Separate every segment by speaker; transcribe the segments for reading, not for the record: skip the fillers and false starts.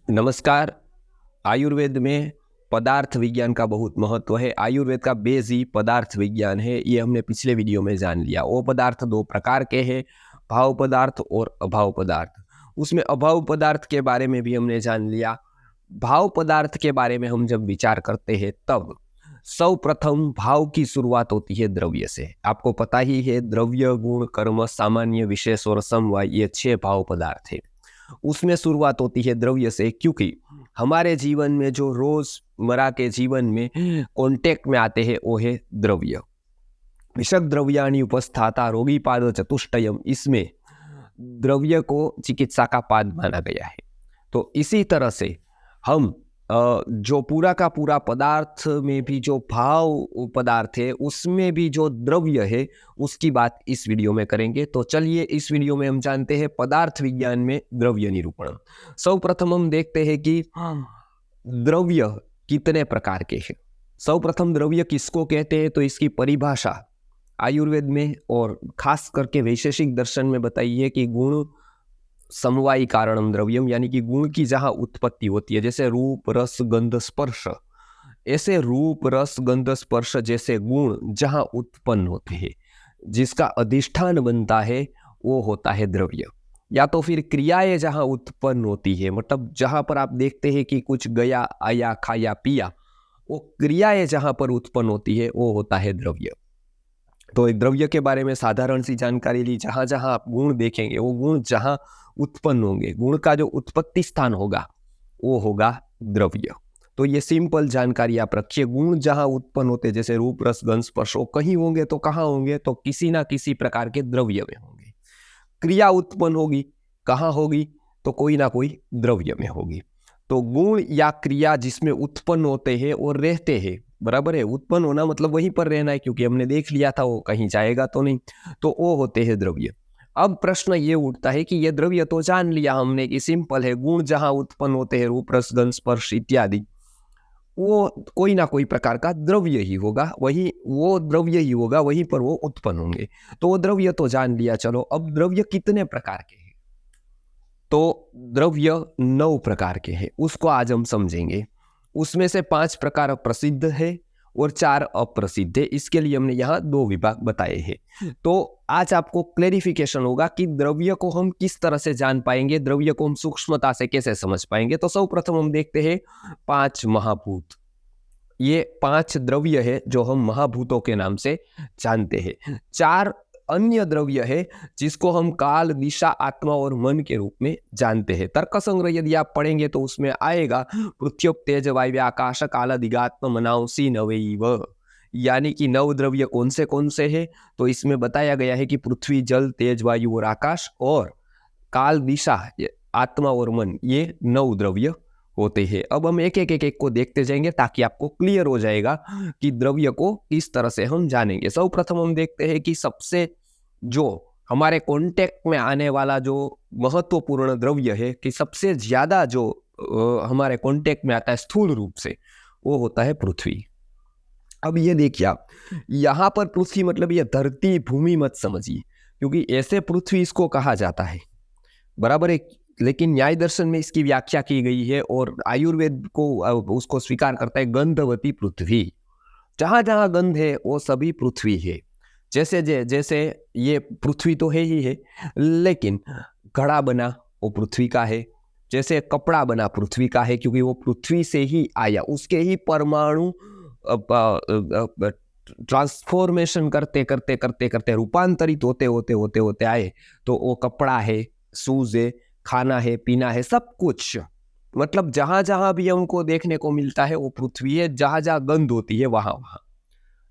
Speaker 1: नमस्कार। आयुर्वेद में पदार्थ विज्ञान का बहुत महत्व है। आयुर्वेद का बेस ही पदार्थ विज्ञान है, ये हमने पिछले वीडियो में जान लिया। वो पदार्थ दो प्रकार के हैं, भाव पदार्थ और अभाव पदार्थ। उसमें अभाव पदार्थ के बारे में भी हमने जान लिया। भाव पदार्थ के बारे में हम जब विचार करते हैं तब सर्वप्रथम भाव की शुरुआत होती है द्रव्य से। आपको पता ही है, द्रव्य, गुण, कर्म, सामान्य, विशेष और समवाय, ये 6 भाव पदार्थ है। उसमें शुरुआत होती है द्रव्य से, क्योंकि हमारे जीवन में जो रोजमर्रा के जीवन में कांटेक्ट में आते हैं वो है द्रव्य। विषक द्रव्याणि उपस्थाता रोगी पाद चतुष्टयम, इसमें द्रव्य को चिकित्सा का पाद माना गया है। तो इसी तरह से हम जो पूरा का पूरा पदार्थ में भी जो भाव पदार्थ है उसमें भी जो द्रव्य है उसकी बात इस वीडियो में करेंगे। तो चलिए इस वीडियो में हम जानते हैं पदार्थ विज्ञान में द्रव्य निरूपण। सर्वप्रथम हम देखते हैं कि द्रव्य कितने प्रकार के हैं। सर्वप्रथम द्रव्य किसको कहते हैं, तो इसकी परिभाषा आयुर्वेद में और खास करके वैशेषिक दर्शन में बताई है कि गुण समवायी कारणम द्रव्यम, यानी कि गुण की जहां उत्पत्ति होती है, जैसे रूप, रस, गंध, स्पर्श, ऐसे रूप, रस, गंध, स्पर्श जैसे गुण जहां उत्पन्न होते हैं, जिसका अधिष्ठान बनता है, वो होता है द्रव्य। या तो फिर क्रियाएं जहां उत्पन्न होती है, मतलब जहां पर आप देखते हैं कि कुछ गया, आया, खाया, पिया, वो क्रियाएं जहां पर उत्पन्न होती है वो होता है द्रव्य। तो एक द्रव्य के बारे में साधारण सी जानकारी ली। जहां जहां आप गुण देखेंगे, वो गुण जहां उत्पन्न होंगे, गुण का जो उत्पत्ति स्थान होगा वो होगा द्रव्य। तो ये सिंपल जानकारी आप रखिए। गुण जहां उत्पन्न होते, जैसे रूप, रस, गंध, स्पर्श, कहीं होंगे तो कहाँ होंगे, तो किसी ना किसी प्रकार के द्रव्य में होंगे। क्रिया उत्पन्न होगी, कहाँ होगी, तो कोई ना कोई द्रव्य में होगी। तो गुण या क्रिया जिसमें उत्पन्न होते हैं और रहते हैं, बराबर है, उत्पन्न होना मतलब वहीं पर रहना है, क्योंकि हमने देख लिया था वो कहीं जाएगा तो नहीं, तो वो होते हैं द्रव्य। अब प्रश्न ये उठता है कि ये द्रव्य तो जान लिया हमने कि सिंपल है, गुण जहां उत्पन्न होते हैं, रूप, रस, गंध, स्पर्श इत्यादि, वो कोई ना कोई प्रकार का द्रव्य ही होगा, वही वो द्रव्य ही होगा, वहीं पर वो उत्पन्न होंगे। तो वो द्रव्य तो जान लिया। चलो अब द्रव्य कितने प्रकार के हैं, तो द्रव्य 9 प्रकार के हैं, उसको आज हम समझेंगे। उसमें से 5 प्रकार प्रसिद्ध है और 4 अप्रसिद्ध है। इसके लिए हमने यहाँ 2 विभाग बताए हैं। तो आज आपको क्लेरिफिकेशन होगा कि द्रव्य को हम किस तरह से जान पाएंगे, द्रव्य को हम सूक्ष्मता से कैसे समझ पाएंगे। तो सर्वप्रथम हम देखते हैं 5 महाभूत। ये 5 द्रव्य है जो हम महाभूतों के नाम से जानते हैं। 4 अन्य द्रव्य है जिसको हम काल, दिशा, आत्मा और मन के रूप में जानते हैं। तर्क संग्रह यदि आप पढ़ेंगे तो उसमें आएगा पृथ्वी, तेज, वायव्य, आकाश, काल, दिगात्म, मनांसी, नवैव, यानी कि 9 द्रव्य कौन से हैं। तो इसमें बताया गया है कि पृथ्वी, जल, तेज, वायु और आकाश, और काल, दिशा, आत्मा और मन, ये 9 द्रव्य होते हैं। अब हम एक को देखते जाएंगे ताकि आपको क्लियर हो जाएगा कि द्रव्य को किस तरह से हम जानेंगे। सर्वप्रथम हम देखते हैं कि सबसे जो हमारे कांटेक्ट में आने वाला जो महत्वपूर्ण द्रव्य है, कि सबसे ज्यादा जो हमारे कांटेक्ट में आता है स्थूल रूप से, वो होता है पृथ्वी। अब ये देखिए आप, यहाँ पर पृथ्वी मतलब ये धरती, भूमि मत समझिए, क्योंकि ऐसे पृथ्वी इसको कहा जाता है, बराबर है। लेकिन न्याय दर्शन में इसकी व्याख्या की गई है और आयुर्वेद को उसको स्वीकार करता है, गंधवती पृथ्वी। जहां जहां गंध है वो सभी पृथ्वी है। जैसे जैसे ये पृथ्वी तो है ही है, लेकिन घड़ा बना वो पृथ्वी का है, जैसे कपड़ा बना पृथ्वी का है, क्योंकि वो पृथ्वी से ही आया, उसके ही परमाणु ट्रांसफॉर्मेशन करते करते करते करते रूपांतरित होते होते होते होते आए, तो वो कपड़ा है, शूज है, खाना है, पीना है, सब कुछ। मतलब जहां जहां भी हमको देखने को मिलता है वो पृथ्वी है। जहां जहां गंध होती है वहां वहां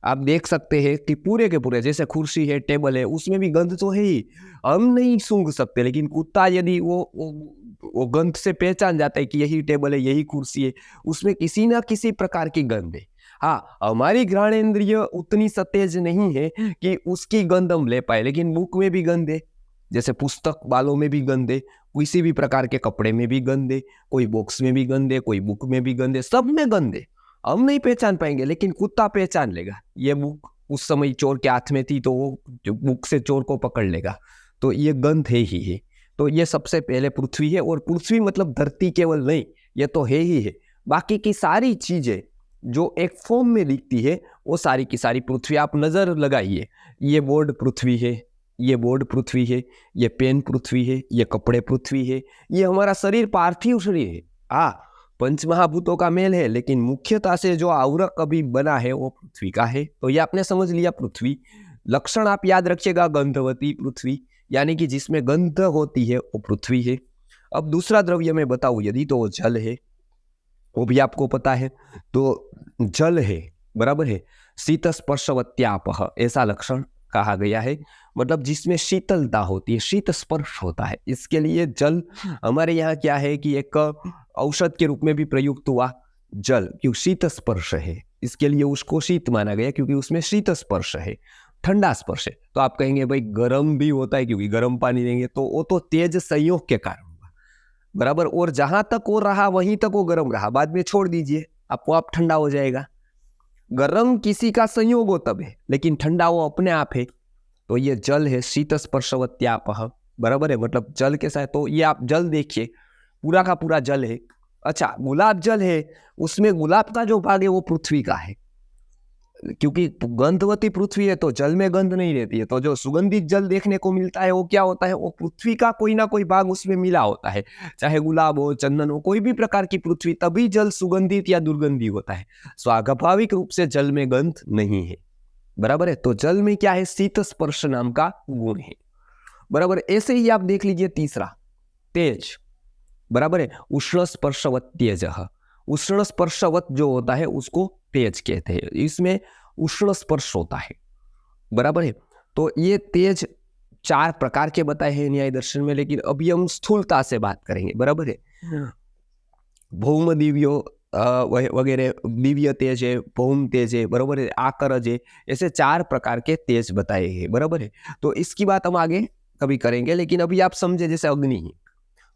Speaker 1: आप देख सकते हैं कि पूरे के पूरे, जैसे कुर्सी है, टेबल है, उसमें भी गंध तो है ही, हम नहीं सूंघ सकते, लेकिन कुत्ता यदि वो गंध से पहचान जाता है कि यही टेबल है, यही कुर्सी है, उसमें किसी ना किसी प्रकार की गंध है। हाँ, हमारी घ्राणेंद्रिय उतनी सतेज नहीं है कि उसकी गंध हम ले पाए, लेकिन मुख में भी गंध है, जैसे पुस्तक बालों में भी गंध है, किसी भी प्रकार के कपड़े में भी गंध है, कोई बॉक्स में भी गंध है, कोई बुक में भी गंध है, सब में गंध है। हम नहीं पहचान पाएंगे, लेकिन कुत्ता पहचान लेगा। ये बुक उस समय चोर के हाथ में थी तो वो बुक से चोर को पकड़ लेगा, तो ये गंध है ही है। तो ये सबसे पहले पृथ्वी है, और पृथ्वी मतलब धरती केवल नहीं, ये तो है ही है। बाकी की सारी चीजें जो एक फॉर्म में दिखती है वो सारी की सारी पृथ्वी। आप नजर लगाइए, ये बोर्ड पृथ्वी है, ये बोर्ड पृथ्वी है, ये पेन पृथ्वी है, ये कपड़े पृथ्वी है, ये हमारा शरीर पार्थिव शरीर है। हाँ, पंचमहाभूतों का मेल है, लेकिन मुख्यतः से जो आवरक अभी बना है वो पृथ्वी का है। तो ये आपने समझ लिया पृथ्वी। लक्षण आप याद रखिएगा, गंधवती पृथ्वी, यानी कि जिसमें गंध होती है वो पृथ्वी है। अब दूसरा द्रव्य मैं बताऊं यदि, तो वो जल है, वो भी आपको पता है। तो जल है, बराबर है। शीत स्पर्शवत्यापह ऐसा लक्षण कहा गया है, मतलब जिसमें शीतलता होती है, शीत स्पर्श होता है। इसके लिए जल हमारे यहाँ क्या है कि एक औषध के रूप में भी प्रयुक्त हुआ जल, क्योंकि शीत स्पर्श है, इसके लिए उसको शीत माना गया क्योंकि उसमें शीत स्पर्श है, ठंडा स्पर्श है। तो आप कहेंगे भाई गर्म भी होता है, क्योंकि गर्म पानी देंगे तो वो तो तेज संयोग के कारण हुआ, बराबर। और जहां तक वो रहा वहीं तक वो गर्म रहा, बाद में छोड़ दीजिए, आपको आप ठंडा हो जाएगा। गर्म किसी का संयोग हो तब है, लेकिन ठंडा वो अपने आप है। तो ये जल है, शीत स्पर्शवत्यापह, बराबर है, मतलब जल के साथ। तो ये आप जल देखिए, पूरा का पूरा जल है। अच्छा, गुलाब जल है, उसमें गुलाब का जो भाग है वो पृथ्वी का है, क्योंकि गंधवती पृथ्वी है तो जल में गंध नहीं रहती है। तो जो सुगंधित जल देखने को मिलता है वो क्या होता है, वो पृथ्वी का कोई ना कोई भाग उसमें मिला होता है, चाहे गुलाब हो, चंदन हो, कोई भी प्रकार की पृथ्वी, तभी जल सुगंधित या दुर्गंधी होता है। स्वाभाविक रूप से जल में गंध नहीं है, बराबर है। तो जल में क्या है, शीत स्पर्श नाम का गुण है, बराबर। ऐसे ही आप देख लीजिए तीसरा, तेज, बराबर है। उष्ण स्पर्शवत तेज, उष्ण स्पर्शवत जो होता है उसको तेज कहते हैं, इसमें उष्ण स्पर्श होता है, बराबर है। तो ये तेज 4 प्रकार के बताए हैं न्याय दर्शन में, लेकिन अभी हम स्थूलता से बात करेंगे, बराबर है। भौम दिव्यो वगैरह, दिव्य तेज है, भौम तेज है, बराबर है, आकरज है, ऐसे 4 प्रकार के तेज बताए हैं, बराबर है। तो इसकी बात हम आगे कभी करेंगे, लेकिन अभी आप समझे जैसे अग्नि है,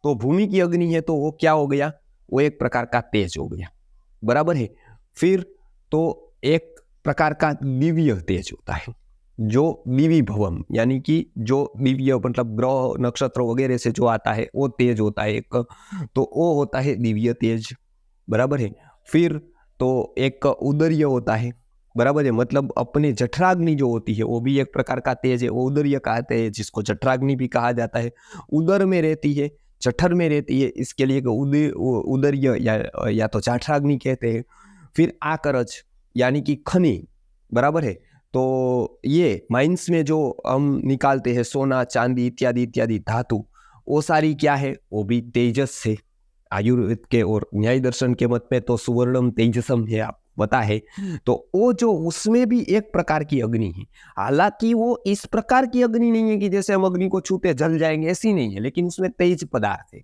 Speaker 1: तो भूमि की अग्नि है तो वो क्या हो गया, वो एक प्रकार का तेज हो गया, बराबर है। फिर तो एक प्रकार का दिव्य तेज होता है, जो दिवी भवम, यानी कि जो दिव्य मतलब ग्रह नक्षत्र वगैरह से जो आता है वो तेज होता है एक, तो वो होता है दिव्य तेज, बराबर है। फिर तो एक उदर्य होता है, बराबर है, मतलब अपने जठराग्नि जो होती है वो भी एक प्रकार का तेज है, वो उदर्य कहते हैं, जिसको जठराग्नि भी कहा जाता है। उदर में रहती है, जठर में रहती है, इसके लिए उदर्य या तो जठराग्नि कहते हैं। फिर आकरज यानी कि खनि, बराबर है। तो ये माइंस में जो हम निकालते हैं सोना चांदी इत्यादि इत्यादि धातु, वो सारी क्या है, वो भी तेजस से। आयुर्वेद के और न्याय दर्शन के मत में तो सुवर्णम तेजसम है, आप पता है। तो वो जो उसमें भी एक प्रकार की अग्नि है, हालांकि वो इस प्रकार की अग्नि नहीं है कि जैसे हम अग्नि को छूते जल जाएंगे, ऐसी नहीं है, लेकिन उसमें तेज पदार्थ है।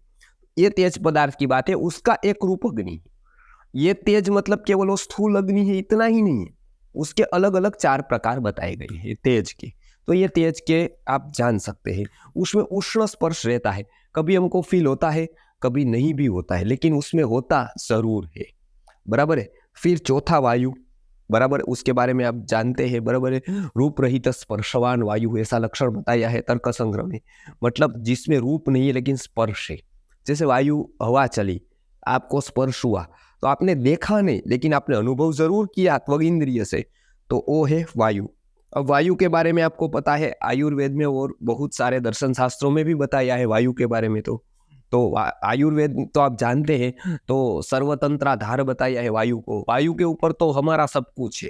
Speaker 1: ये तेज पदार्थ की बात है, उसका एक रूप अग्नि है। ये तेज मतलब केवल वो स्थूल अग्नि है इतना ही नहीं है, उसके अलग अलग 4 प्रकार बताए गए हैं तेज के। तो ये तेज के आप जान सकते हैं, उसमें उष्ण स्पर्श रहता है, कभी हमको फील होता है, कभी नहीं भी होता है, लेकिन उसमें होता जरूर है, बराबर है। फिर चौथा वायु, बराबर, उसके बारे में आप जानते हैं, बराबर है। रूप रहित स्पर्शवान वायु, ऐसा लक्षण बताया है तर्क संग्रह में, मतलब जिसमें रूप नहीं है लेकिन स्पर्श है। जैसे वायु, हवा चली, आपको स्पर्श हुआ, तो आपने देखा नहीं लेकिन आपने अनुभव जरूर किया त्वग इंद्रिय से, तो वो है वायु। अब वायु के बारे में आपको पता है, आयुर्वेद में और बहुत सारे दर्शन शास्त्रों में भी बताया है वायु के बारे में। तो आयुर्वेद तो आप जानते हैं, तो सर्वतंत्राधार बताया है वायु को, वायु के ऊपर तो हमारा सब कुछ है,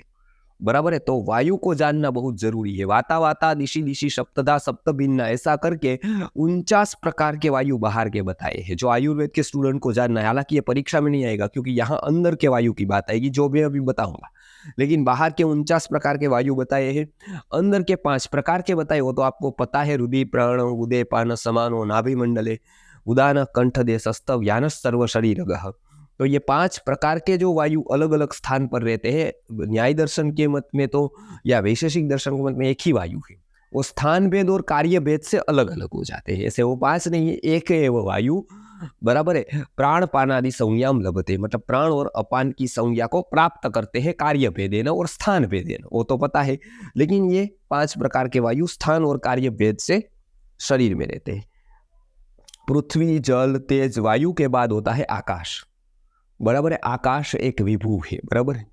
Speaker 1: बराबर है। तो वायु को जानना बहुत जरूरी है। वाता वाता दिशि दिशि सप्तधा सप्त भिन्ना, ऐसा करके 49 प्रकार के वायु बाहर के बताए हैं, जो आयुर्वेद के स्टूडेंट को जानना है। हालांकि ये परीक्षा में नहीं आएगा, क्योंकि यहाँ अंदर के वायु की बात आएगी जो मैं अभी बताऊंगा, लेकिन बाहर के 49 प्रकार के वायु बताए हैं। अंदर के 5 प्रकार के बताए, वो तो आपको पता है, रुदि प्राण उदय पान समानो नाभि मंडले उदान कंठ देशस्तव यान सर्व शरीर। तो ये 5 प्रकार के जो वायु अलग अलग स्थान पर रहते हैं, न्याय दर्शन के मत में तो या वैशेषिक दर्शन के मत में एक ही वायु है, वो स्थान भेद और कार्य भेद से अलग अलग हो जाते हैं। ऐसे वो 5 नहीं है, एक है वो वायु, बराबर है। प्राण पानादि संज्ञाम लभते, मतलब प्राण और अपान की संज्ञा को प्राप्त करते हैं कार्य भेदेन और स्थान भेदेन, वो तो पता है। लेकिन ये 5 प्रकार के वायु स्थान और कार्य भेद से शरीर में रहते हैं। पृथ्वी जल तेज वायु के बाद होता है आकाश, बराबर है। आकाश एक विभू है, बराबर है।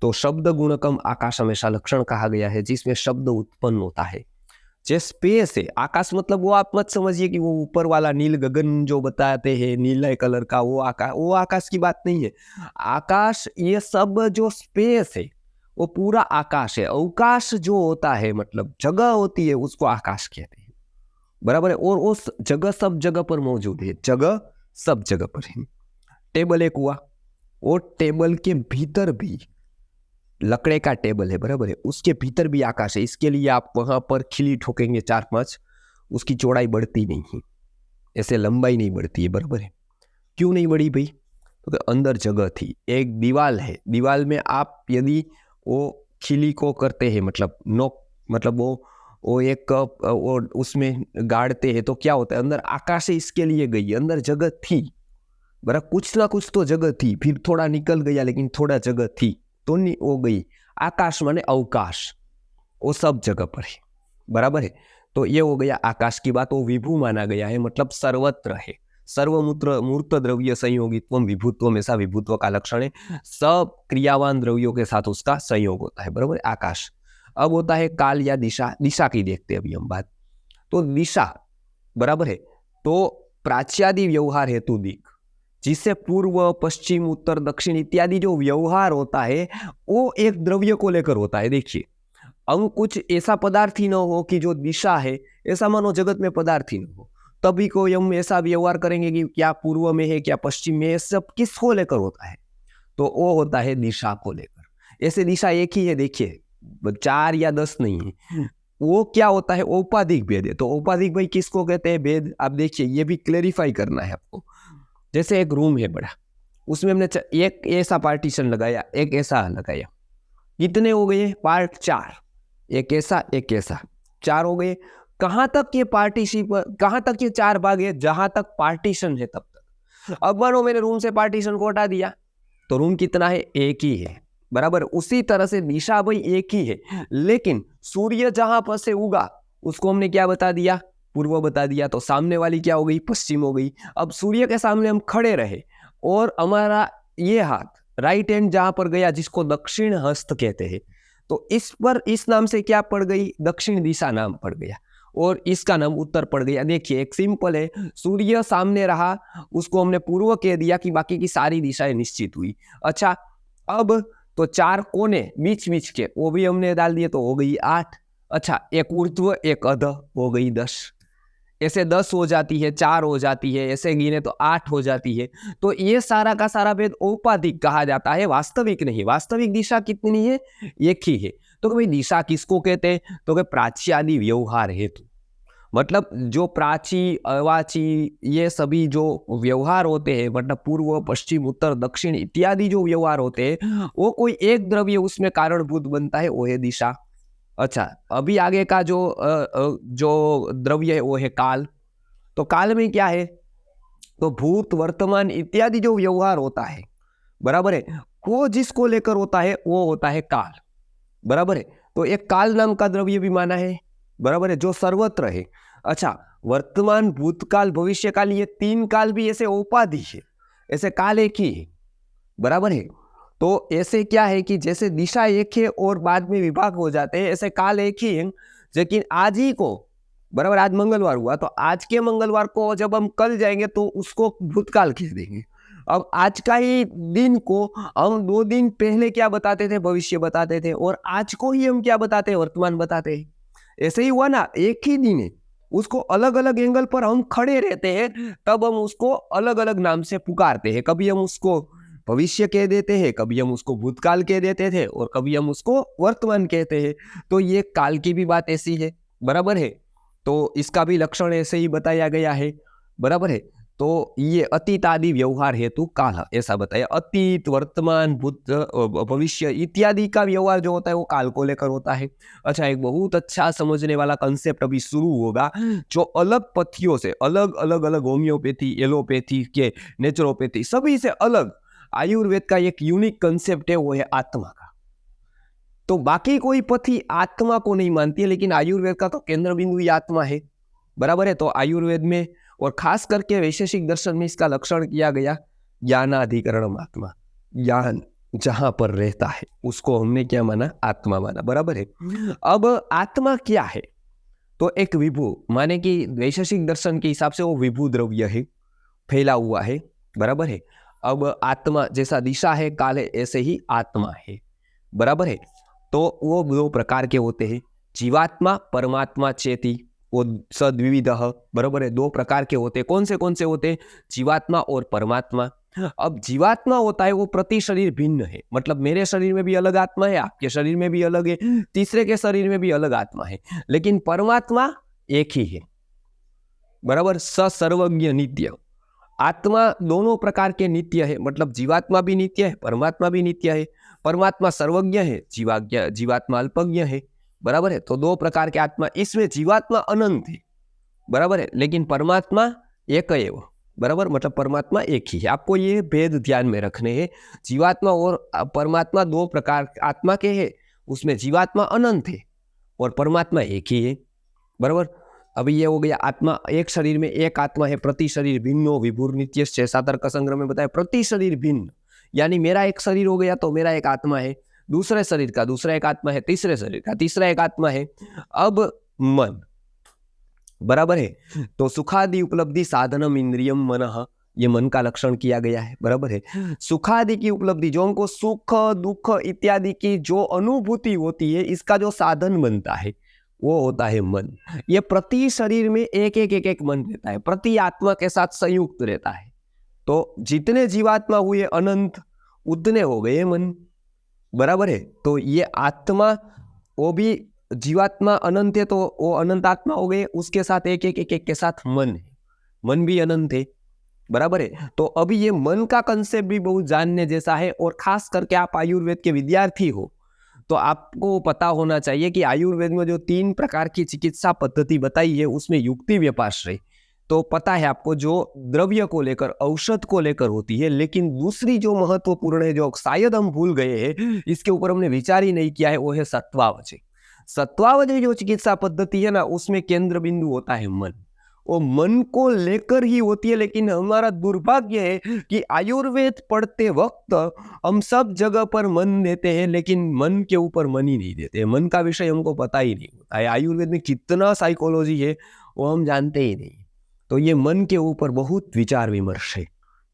Speaker 1: तो शब्द गुणकम आकाश हमेशा लक्षण कहा गया है जिसमें शब्द उत्पन्न होता है। जे स्पेस है, आकाश मतलब वो आप मत समझिए कि वो ऊपर वाला नील गगन जो बताते हैं नीले कलर का, वो आकाश की बात नहीं है। आकाश ये सब जो स्पेस है वो पूरा आकाश है। अवकाश जो होता है मतलब जगह होती है उसको आकाश कहते हैं, बराबर है। और उस जगह सब जगह पर मौजूद है, जगह सब जगह पर है। टेबल एक हुआ, और टेबल के भीतर भी लकड़े का टेबल है, बराबर है, उसके भीतर भी आकाश है। इसके लिए आप वहां पर खिली ठोकेंगे 4-5, उसकी चौड़ाई बढ़ती नहीं है, ऐसे लंबाई नहीं बढ़ती है, बराबर है। क्यों नहीं बढ़ी भाई? तो अंदर जगह थी। एक दीवाल है, दीवाल में आप यदि वो खिली को करते हैं मतलब नोक मतलब वो एक वो उसमें गाड़ते हैं तो क्या होता है, अंदर आकाश इसके लिए गई, अंदर जगह थी, बराबर, कुछ ना कुछ तो जगह थी, फिर थोड़ा निकल गया लेकिन थोड़ा जगह थी तो नहीं वो गई। आकाश माने अवकाश, वो सब जगह पर है, बराबर है। तो ये हो गया आकाश की बात। वो विभू माना गया है मतलब सर्वत्र है। सर्वमूत्र मूर्त द्रव्य संयोगित्व विभुत्व, ऐसा विभुत्व का लक्षण है। सब क्रियावान द्रव्यों के साथ उसका संयोग होता है, बराबर, आकाश। अब होता है काल या दिशा। दिशा की देखते हैं अभी हम बात। तो दिशा, बराबर है, तो प्राच्यादि व्यवहार हेतु दिक, जिससे पूर्व पश्चिम उत्तर दक्षिण इत्यादि जो व्यवहार होता है वो एक द्रव्य को लेकर होता है। देखिए, अंग कुछ ऐसा पदार्थ ही न हो कि जो दिशा है ऐसा मानो जगत में पदार्थ ही न हो, तभी कोई हम ऐसा व्यवहार करेंगे कि क्या पूर्व में है क्या पश्चिम में है, सब किसको लेकर होता है? तो वो होता है दिशा को लेकर। ऐसे दिशा एक ही है, देखिए 4 या 10 नहीं है। वो क्या होता है, औपाधिक भेद है। तो औपाधिक भाई किसको कहते हैं भेद? आप देखिए, ये भी क्लेरिफाई करना है आपको। जैसे एक रूम है बड़ा, उसमें हमने एक ऐसा पार्टीशन लगाया, एक ऐसा लगाया, कितने हो गए पार्ट? 4। एक ऐसा एक ऐसा, 4 हो गए। कहां तक ये पार्टीशन, कहां तक ये 4 भाग है? जहां तक पार्टीशन है तब तक। अब मानो मैंने रूम से पार्टीशन को हटा दिया तो रूम कितना है? एक ही है, बराबर। उसी तरह से दिशा भाई एक ही है, लेकिन सूर्य जहां पर से उगा उसको हमने क्या बता दिया? पूर्व बता दिया। तो सामने वाली क्या हो गई? पश्चिम हो गई। अब सूर्य के सामने हम खड़े रहे और हमारा ये हाथ राइट हैंड जहां पर गया जिसको दक्षिण हस्त कहते हैं, तो इस पर इस नाम से क्या पड़ गई? दक्षिण दिशा नाम पड़ गया, और इसका नाम उत्तर पड़ गया। देखिए एक सिंपल है, सूर्य सामने रहा उसको हमने पूर्व कह दिया कि बाकी की सारी दिशाएं निश्चित हुई। अच्छा, अब तो 4 कोने बीच बीच के वो भी हमने डाल दिए तो हो गई 8। अच्छा, एक ऊर्ध्व एक अध, हो गई 10। ऐसे 10 हो जाती है, 4 हो जाती है, ऐसे गिने तो 8 हो जाती है। तो ये सारा का सारा भेद औपाधिक कहा जाता है, वास्तविक नहीं। वास्तविक दिशा कितनी है? एक ही है। तो भाई दिशा किसको कहते हैं? तो कि प्राच्यादि व्यवहार हेतु, मतलब जो प्राची अवाची ये सभी जो व्यवहार होते हैं, मतलब पूर्व पश्चिम उत्तर दक्षिण इत्यादि जो व्यवहार होते हैं, वो कोई एक द्रव्य उसमें कारणभूत बनता है, वो है दिशा। अच्छा, अभी आगे का जो द्रव्य है वो है काल। तो काल में क्या है? तो भूत वर्तमान इत्यादि जो व्यवहार होता है, बराबर है, वो जिसको लेकर होता है वो होता है काल, बराबर है। तो एक काल नाम का द्रव्य भी माना है, बराबर है, जो सर्वत्र है। अच्छा, वर्तमान भूतकाल भविष्यकाल ये 3 काल भी ऐसे उपाधि है, ऐसे काल एक ही है, बराबर है। तो ऐसे क्या है कि जैसे दिशा एक है और बाद में विभाग हो जाते हैं, ऐसे काल एक ही है। लेकिन आज ही को, बराबर, आज मंगलवार हुआ तो आज के मंगलवार को जब हम कल जाएंगे तो उसको भूतकाल कह देंगे। अब आज का ही दिन को हम 2 दिन पहले क्या बताते थे? भविष्य बताते थे, और आज को ही हम क्या बताते हैं? वर्तमान बताते हैं। ऐसे ही हुआ ना, एक ही दिन है, उसको अलग अलग एंगल पर हम खड़े रहते हैं, तब हम उसको अलग अलग नाम से पुकारते हैं। कभी हम उसको भविष्य कह देते हैं, कभी हम उसको भूतकाल कह देते थे, और कभी हम उसको वर्तमान कहते हैं। तो ये काल की भी बात ऐसी है, बराबर है। तो इसका भी लक्षण ऐसे ही बताया गया है, बराबर है। तो ये अतीत आदि व्यवहार हेतु काल, ऐसा बताया। अतीत वर्तमान भूत भविष्य इत्यादि का व्यवहार जो होता है वो काल को लेकर होता है। अच्छा, एक बहुत अच्छा समझने वाला कंसेप्ट अभी शुरू होगा, जो अलग पथियों से अलग अलग अलग होम्योपैथी, एलोपैथी के नेचुरोपैथी सभी से अलग आयुर्वेद का एक यूनिक कंसेप्ट है, वो है आत्मा का। तो बाकी कोई पथी आत्मा को नहीं मानती है, लेकिन आयुर्वेद का तो केंद्र बिंदु ही आत्मा है, बराबर है। तो आयुर्वेद में और खास करके वैशेषिक दर्शन में इसका लक्षण किया गया ज्ञानाधिकरणम आत्मा, ज्ञान जहां पर रहता है उसको हमने क्या माना, आत्मा माना, बराबर है। अब आत्मा क्या है, तो एक विभू, माने कि वैशेषिक दर्शन के हिसाब से वो विभू द्रव्य है, फैला हुआ है, बराबर है। अब आत्मा जैसा दिशा है, काल है, ऐसे ही आत्मा है, बराबर है। तो वो दो प्रकार के होते हैं, जीवात्मा, परमात्मा, चेती, वो सद्विविधः, बराबर है, दो प्रकार के होते हैं। कौन से होते हैं, जीवात्मा और परमात्मा। अब जीवात्मा होता है वो प्रति शरीर भिन्न है, मतलब मेरे शरीर में भी अलग आत्मा है, आपके शरीर में भी अलग है, तीसरे के शरीर में भी अलग आत्मा है, लेकिन परमात्मा एक ही है, बराबर, सर्वज्ञ नित्य। आत्मा दोनों प्रकार के नित्य है, मतलब जीवात्मा भी नित्य है, परमात्मा भी नित्य है। परमात्मा सर्वज्ञ है, जीवात्मा अल्पज्ञ है, बराबर है। तो दो प्रकार के आत्मा, इसमें जीवात्मा अनंत है, बराबर है, लेकिन परमात्मा एक एव, बराबर, मतलब परमात्मा एक ही है। आपको ये भेद ध्यान में रखने हैं। जीवात्मा और परमात्मा दो प्रकार आत्मा के हैं, उसमें जीवात्मा अनंत है और परमात्मा एक ही है, बराबर। अभी ये हो गया आत्मा, एक शरीर में एक आत्मा है, प्रति शरीर भिन्नो विभुर नित्य, 6 तर्क संग्रह में बताया, प्रति शरीर भिन्न, यानी मेरा एक शरीर हो गया तो मेरा एक आत्मा है, दूसरे शरीर का दूसरा एक आत्मा है, तीसरे शरीर का तीसरा एक आत्मा है। अब मन, बराबर है, तो सुखादि उपलब्धि साधनम इंद्रियम मनः, ये मन का लक्षण किया गया है, बराबर है। सुखादि की उपलब्धि, जो हमको सुख दुख इत्यादि की जो अनुभूति होती है, इसका जो साधन बनता है वो होता है मन। ये प्रति शरीर में एक मन रहता है, प्रति आत्मा के साथ संयुक्त रहता है। तो जितने जीवात्मा हुए अनंत, उतने हो गए मन, बराबर है। तो ये आत्मा, वो भी जीवात्मा अनंत है तो वो अनंत आत्मा हो गए, उसके साथ एक के साथ मन है, मन भी अनंत है, बराबर है। तो अभी ये मन का कंसेप्ट भी बहुत जानने जैसा है, और खास करके आप आयुर्वेद के विद्यार्थी हो तो आपको पता होना चाहिए कि आयुर्वेद में जो 3 प्रकार की चिकित्सा पद्धति बताई है, उसमें युक्ति व्यपाश्रय तो पता है आपको, जो द्रव्य को लेकर, औषध को लेकर होती है। लेकिन दूसरी जो महत्वपूर्ण है, जो शायद हम भूल गए हैं, इसके ऊपर हमने विचार ही नहीं किया है, वो है सत्वावचय। सत्वावचय जो चिकित्सा पद्धति है ना, उसमें केंद्र बिंदु होता है मन, वो मन को लेकर ही होती है। लेकिन हमारा दुर्भाग्य है कि आयुर्वेद पढ़ते वक्त हम सब जगह पर मन देते हैं, लेकिन मन के ऊपर मन ही नहीं देते, मन का विषय हमको पता ही नहीं होता है। आयुर्वेद में कितना साइकोलॉजी है वो हम जानते ही नहीं। तो ये मन के ऊपर बहुत विचार विमर्श है।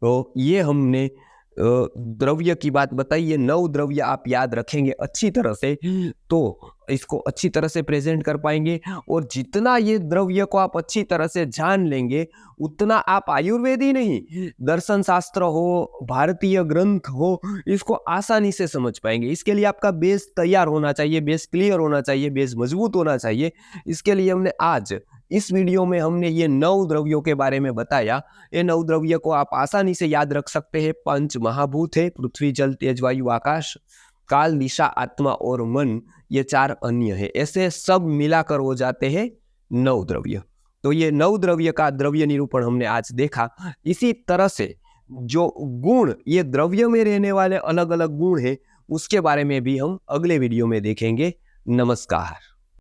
Speaker 1: तो ये हमने द्रव्य की बात बताई, ये 9 द्रव्य आप याद रखेंगे अच्छी तरह से तो इसको अच्छी तरह से प्रेजेंट कर पाएंगे। और जितना ये द्रव्य को आप अच्छी तरह से जान लेंगे, उतना आप आयुर्वेद ही नहीं, दर्शन शास्त्र हो, भारतीय ग्रंथ हो, इसको आसानी से समझ पाएंगे। इसके लिए आपका बेस तैयार होना चाहिए, बेस क्लियर होना चाहिए, बेस मजबूत होना चाहिए। इसके लिए हमने आज इस वीडियो में हमने ये 9 द्रव्यों के बारे में बताया। ये 9 द्रव्य को आप आसानी से याद रख सकते हैं। 5 महाभूत है, पृथ्वी जल तेज वायु आकाश, काल दिशा आत्मा और मन, ये 4 अन्य है। ऐसे सब मिलाकर हो जाते हैं 9 द्रव्य। तो ये 9 द्रव्य का द्रव्य निरूपण हमने आज देखा। इसी तरह से जो गुण, ये द्रव्य में रहने वाले अलग अलग गुण है, उसके बारे में भी हम अगले वीडियो में देखेंगे। नमस्कार।